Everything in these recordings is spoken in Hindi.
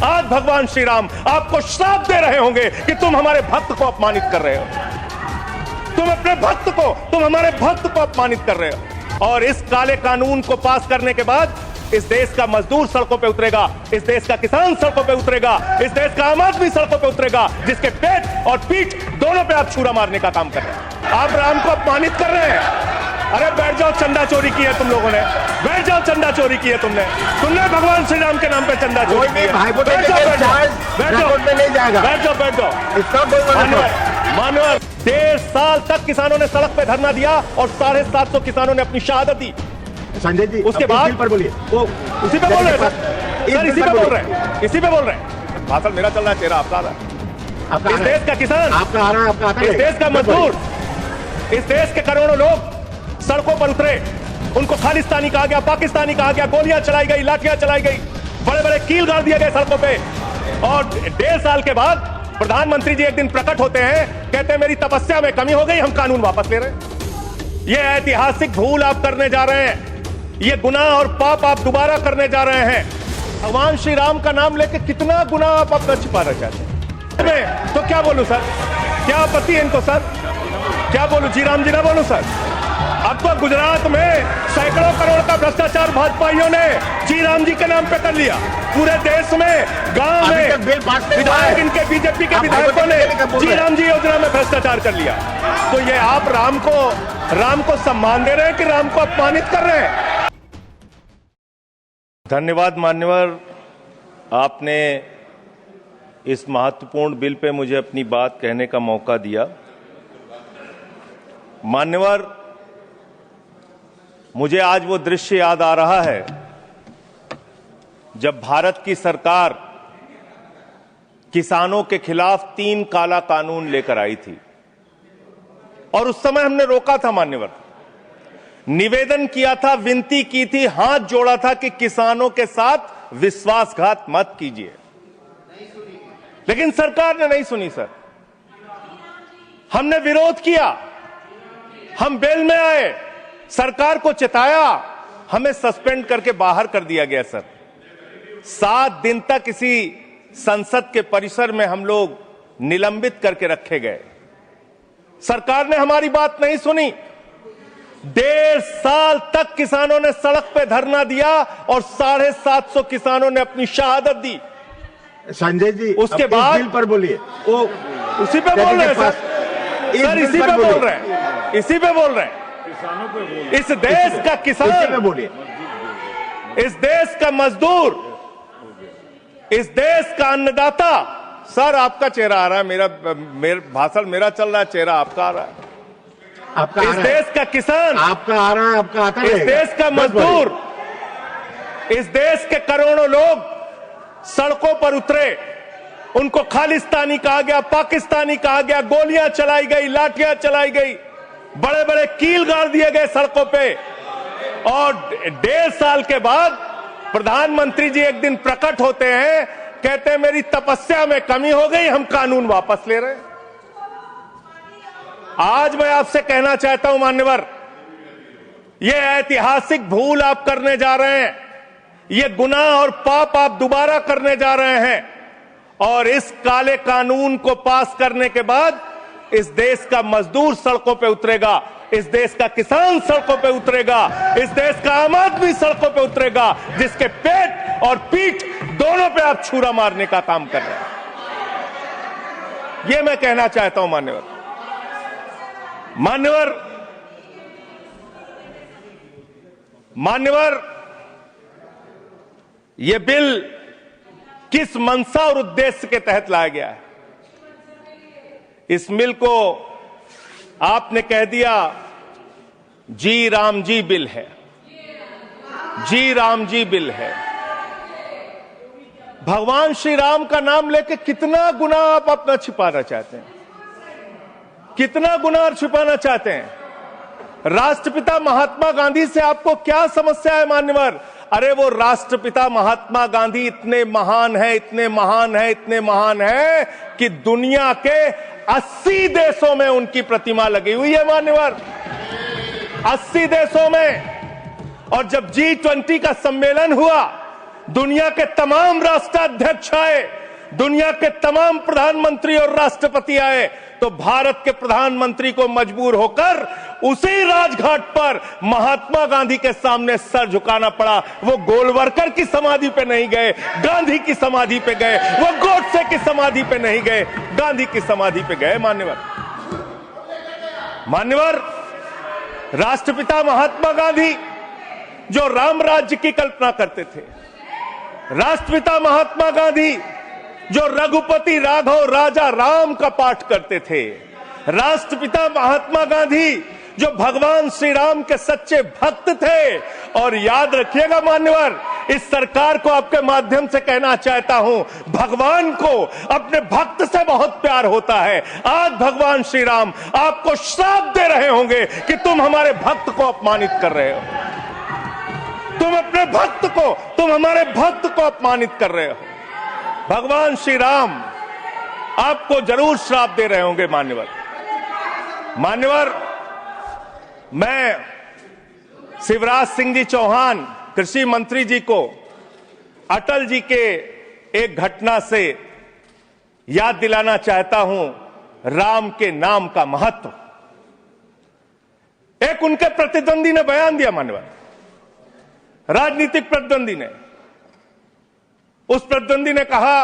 आज भगवान श्री राम आपको श्राप दे रहे होंगे कि तुम हमारे भक्त को अपमानित कर रहे हो, तुम अपने भक्त को, तुम हमारे भक्त को अपमानित कर रहे हो। और इस काले कानून को पास करने के बाद इस देश का मजदूर सड़कों पे उतरेगा, इस देश का किसान सड़कों पे उतरेगा, इस देश का आम आदमी सड़कों पे उतरेगा, जिसके पेट और पीठ दोनों पे आप छुरा मारने का काम कर रहे हैं। आप राम को अपमानित कर रहे हैं। अरे बैठ जाओ, चंदा चोरी की है तुम लोगों ने, बैठ जाओ, चंदा चोरी की है तुमने भगवान श्री राम के नाम पे चंदा चोरी की है। बैठ जाओ, बैठ जाओ, बैठ जाओ, बैठ जाओ। मानवर 1.5 साल तक किसानों ने सड़क पे धरना दिया और 750 किसानों ने अपनी शहादत दी। संजय जी उसके बाद पर बोलिए, वो उसी पे बोल रहे हैं सर, इसी पे बोल रहे हैं, इसी पे बोल रहे हैं। भाषण मेरा चल रहा है, चेहरा आपका आ रहा है। इस देश का किसान आपका आ रहा है, आपका आता है। इस देश का मजदूर, इस देश के करोड़ों लोग सड़कों पर उतरे, उनको खालिस्तानी कहा गया, पाकिस्तानी कहा गया, गोलियां चलाई गई, लाठियां चलाई गई, बड़े बड़े कील गाड़ दिए गए सड़कों पे। और 1.5 साल के बाद प्रधानमंत्री जी एक दिन प्रकट होते हैं, कहते हैं मेरी तपस्या में कमी हो गई, हम कानून वापस ले रहे हैं। ये ऐतिहासिक भूल आप करने जा रहे हैं, ये गुनाह और पाप आप दोबारा करने जा रहे हैं। भगवान श्री राम का नाम लेके कितना गुनाह आप अपना छिपाना चाहते हैं। तो क्या बोलूं सर, क्या आपत्ति है इनको सर, क्या बोलूं, जी राम जी ना बोलूं सर। अब तो गुजरात में सैकड़ों करोड़ का भ्रष्टाचार भाजपाइयों ने जी राम जी के नाम पे कर लिया। पूरे देश में, गांव में विधायक, इनके बीजेपी के विधायकों ने जी राम जी योजना में भ्रष्टाचार कर लिया। तो ये आप राम को सम्मान दे रहे हैं कि राम को अपमानित कर रहे हैं। धन्यवाद मान्यवर, आपने इस महत्वपूर्ण बिल पे मुझे अपनी बात कहने का मौका दिया। मान्यवर, मुझे आज वो दृश्य याद आ रहा है जब भारत की सरकार किसानों के खिलाफ 3 काला कानून लेकर आई थी और उस समय हमने रोका था मान्यवर, निवेदन किया था, विनती की थी, हाथ जोड़ा था कि किसानों के साथ विश्वासघात मत कीजिए, लेकिन सरकार ने नहीं सुनी सर। हमने विरोध किया, हम बेल में आए, सरकार को चिताया, हमें सस्पेंड करके बाहर कर दिया गया सर। 7 दिन तक इसी संसद के परिसर में हम लोग निलंबित करके रखे गए। सरकार ने हमारी बात नहीं सुनी। 1.5 साल तक किसानों ने सड़क पे धरना दिया और 750 किसानों ने अपनी शहादत दी। संजय जी उसके बाद बिल पर बोलिए, वो उसी पे बोल रहे हैं सर, इसी पे बोल रहे हैं, इसी पे बोल रहे हैं। इस देश का किसान, बोलिए, इस देश का मजदूर, इस देश का अन्नदाता, सर आपका चेहरा आ रहा है, मेरा भाषण मेरा चल रहा है, चेहरा आपका आ रहा है। आपका इस देश का किसान आपका आ रहा है, आपका आता है। इस देश का मजदूर, इस देश के करोड़ों लोग सड़कों पर उतरे, उनको खालिस्तानी कहा गया, पाकिस्तानी कहा गया, गोलियां चलाई गई, लाठियां चलाई गई, बड़े बड़े कील गाड़ दिए गए सड़कों पे। और 1.5 साल के बाद प्रधानमंत्री जी एक दिन प्रकट होते हैं, कहते हैं मेरी तपस्या में कमी हो गई, हम कानून वापस ले रहे हैं। आज मैं आपसे कहना चाहता हूं मान्यवर, यह ऐतिहासिक भूल आप करने जा रहे हैं, यह गुनाह और पाप आप दोबारा करने जा रहे हैं। और इस काले कानून को पास करने के बाद इस देश का मजदूर सड़कों पे उतरेगा, इस देश का किसान सड़कों पे उतरेगा, इस देश का आम आदमी सड़कों पे उतरेगा, जिसके पेट और पीठ दोनों पे आप छुरा मारने का काम कर रहे हैं। ये मैं कहना चाहता हूं मान्यवर। मान्यवर, यह बिल किस मंशा और उद्देश्य के तहत लाया गया है? इस बिल को आपने कह दिया जी राम जी बिल है, जी राम जी बिल है। भगवान श्री राम का नाम लेके कितना गुनाह आप अपना छिपाना चाहते हैं, कितना गुनाह छिपाना चाहते हैं? राष्ट्रपिता महात्मा गांधी से आपको क्या समस्या है मान्यवर? अरे वो राष्ट्रपिता महात्मा गांधी इतने महान है, इतने महान है, इतने महान है कि दुनिया के 80 देशों में उनकी प्रतिमा लगी हुई है मान्यवर, 80 देशों में। और जब G20 का सम्मेलन हुआ, दुनिया के तमाम राष्ट्राध्यक्ष आए, दुनिया के तमाम प्रधानमंत्री और राष्ट्रपति आए, तो भारत के प्रधानमंत्री को मजबूर होकर उसी राजघाट पर महात्मा गांधी के सामने सर झुकाना पड़ा। वो गोलवरकर की समाधि पे नहीं गए, गांधी की समाधि पे गए। वो गोडसे की समाधि पे नहीं गए, गांधी की समाधि पे गए। मान्यवर, राष्ट्रपिता महात्मा गांधी जो राम राज्य की कल्पना करते थे, राष्ट्रपिता महात्मा गांधी जो रघुपति राघव राजा राम का पाठ करते थे, राष्ट्रपिता महात्मा गांधी जो भगवान श्री राम के सच्चे भक्त थे। और याद रखिएगा मान्यवर, इस सरकार को आपके माध्यम से कहना चाहता हूं, भगवान को अपने भक्त से बहुत प्यार होता है। आज भगवान श्री राम आपको श्राप दे रहे होंगे कि तुम हमारे भक्त को अपमानित कर रहे हो, तुम अपने भक्त को, तुम हमारे भक्त को अपमानित कर रहे हो। भगवान श्री राम आपको जरूर श्राप दे रहे होंगे मान्यवर। मैं शिवराज सिंह जी चौहान कृषि मंत्री जी को अटल जी के एक घटना से याद दिलाना चाहता हूं, राम के नाम का महत्व। एक उनके प्रतिद्वंदी ने बयान दिया मान्यवर, राजनीतिक प्रतिद्वंदी ने। उस प्रतिद्वंदी ने कहा,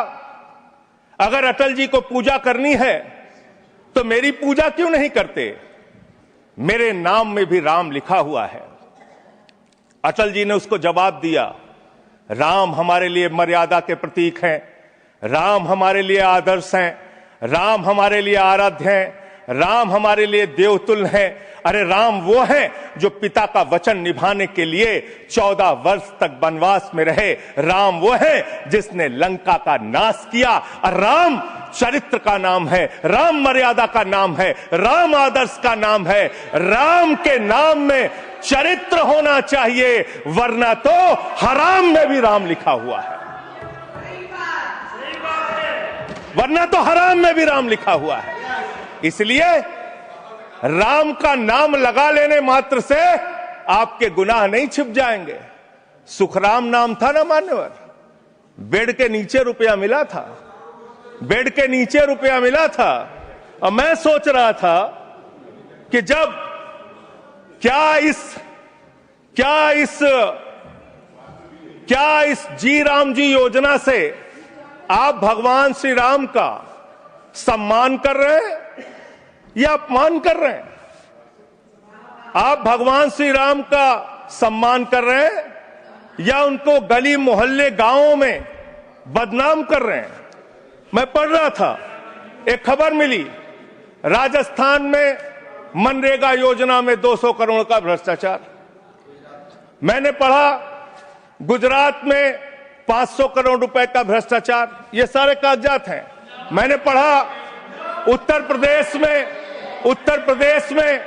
अगर अटल जी को पूजा करनी है तो मेरी पूजा क्यों नहीं करते, मेरे नाम में भी राम लिखा हुआ है। अटल जी ने उसको जवाब दिया, राम हमारे लिए मर्यादा के प्रतीक हैं, राम हमारे लिए आदर्श हैं, राम हमारे लिए आराध्य हैं, राम हमारे लिए देवतुल्य हैं। अरे राम वो हैं जो पिता का वचन निभाने के लिए 14 वर्ष तक वनवास में रहे। राम वो है जिसने लंका का नाश किया। राम चरित्र का नाम है, राम मर्यादा का नाम है, राम आदर्श का नाम है। राम के नाम में चरित्र होना चाहिए, वरना तो हराम में भी राम लिखा हुआ है, वरना तो हराम में भी राम लिखा हुआ है। इसलिए राम का नाम लगा लेने मात्र से आपके गुनाह नहीं छिप जाएंगे। सुखराम नाम था ना मान्यवर, बेड के नीचे रुपया मिला था, बेड के नीचे रुपया मिला था। और मैं सोच रहा था कि जब क्या इस जी राम जी योजना से आप भगवान श्री राम का सम्मान कर रहे हैं या अपमान कर रहे हैं? आप भगवान श्री राम का सम्मान कर रहे हैं या उनको गली मोहल्ले गांवों में बदनाम कर रहे हैं? मैं पढ़ रहा था, एक खबर मिली, राजस्थान में मनरेगा योजना में 200 करोड़ का भ्रष्टाचार। मैंने पढ़ा गुजरात में 500 करोड़ रुपए का भ्रष्टाचार। ये सारे कागजात हैं। मैंने पढ़ा उत्तर प्रदेश में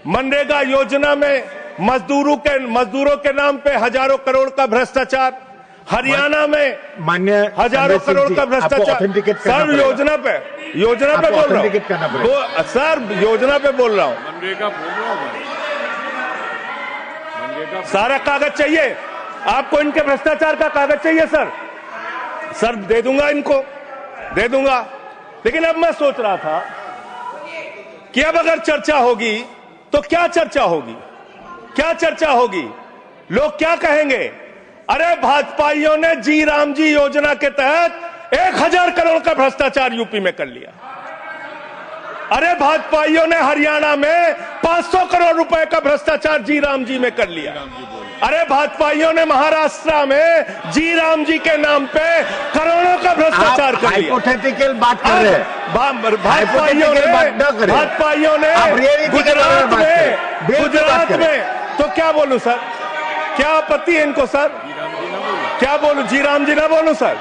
मनरेगा योजना में मजदूरों के नाम पे हजारों करोड़ का भ्रष्टाचार। हरियाणा में मान्य हजारों करोड़ का भ्रष्टाचार। सर योजना पे बोल रहा हूँ, सर योजना पे बोल रहा हूँ। मनरेगा सारा कागज चाहिए आपको, इनके भ्रष्टाचार का कागज चाहिए सर दे दूंगा, इनको दे दूंगा। लेकिन अब मैं सोच रहा था कि अब अगर चर्चा होगी तो क्या चर्चा होगी, लोग क्या कहेंगे? अरे भाजपाइयों ने जी राम जी योजना के तहत 1000 करोड़ का भ्रष्टाचार यूपी में कर लिया। अरे भाजपाइयों ने हरियाणा में 500 करोड़ रुपए का भ्रष्टाचार जी राम जी में कर लिया। अरे भाजपाइयों ने महाराष्ट्र में जी राम जी के नाम पे करोड़ों का भ्रष्टाचार कर लिया। हाइपोथेटिकल बात कर रहे हैं। भाजपाइयों ने गुजरात में तो क्या बोलूं सर, क्या आपत्ति है इनको सर? क्या बोलूं, जी राम जी ना बोलूं सर?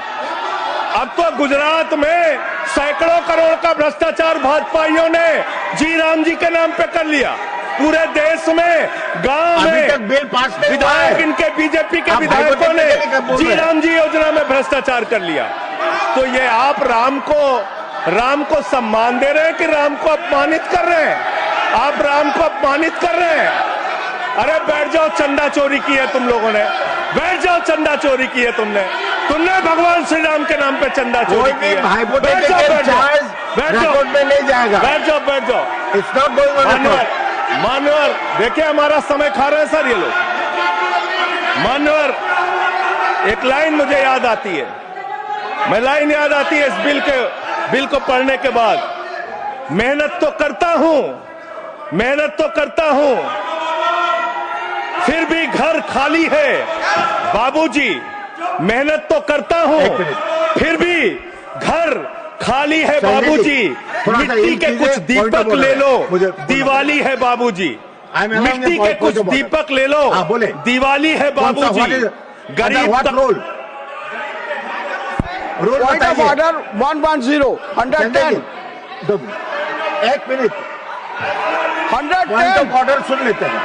अब तो गुजरात में सैकड़ों करोड़ का भ्रष्टाचार भाजपाइयों ने जी राम जी के नाम पे कर लिया। पूरे देश में गांव में बिल पास विधायक, इनके बीजेपी के विधायकों ने जी राम जी योजना में भ्रष्टाचार कर लिया। तो ये आप राम को सम्मान दे रहे हैं कि राम को अपमानित कर रहे हैं? आप राम को अपमानित कर रहे हैं। अरे बैठ जाओ, चंदा चोरी की है तुम लोगों ने, बैठ जाओ, चंदा चोरी की है तुमने भगवान श्री राम के नाम पे चंदा चोरी की है। बैठ जाओ, बैठ जाओ, बैठ जाओ, रिकॉर्ड में नहीं जाएगा। बैठ जाओ, बैठ जाओ। इट्स नॉट गोइंग ऑन मान्यवर, मान्यवर, देखिए हमारा समय खा रहे हैं सर ये लोग। मान्यवर, एक लाइन मुझे याद आती है, मैं लाइन याद आती है इस बिल को पढ़ने के बाद। मेहनत तो करता हूं, मेहनत तो करता हूं, फिर भी घर खाली है बाबूजी। मेहनत तो करता हूं, फिर भी घर खाली है बाबूजी। मिट्टी के कुछ दीपक ले लो, दिवाली है बाबूजी। मिट्टी के कुछ दीपक ले लो, दिवाली है बाबूजी। गरीब रोल पॉइंट ऑफ ऑर्डर 110 110। एक मिनट, 110 पॉइंट ऑफ ऑर्डर सुन लेते हैं।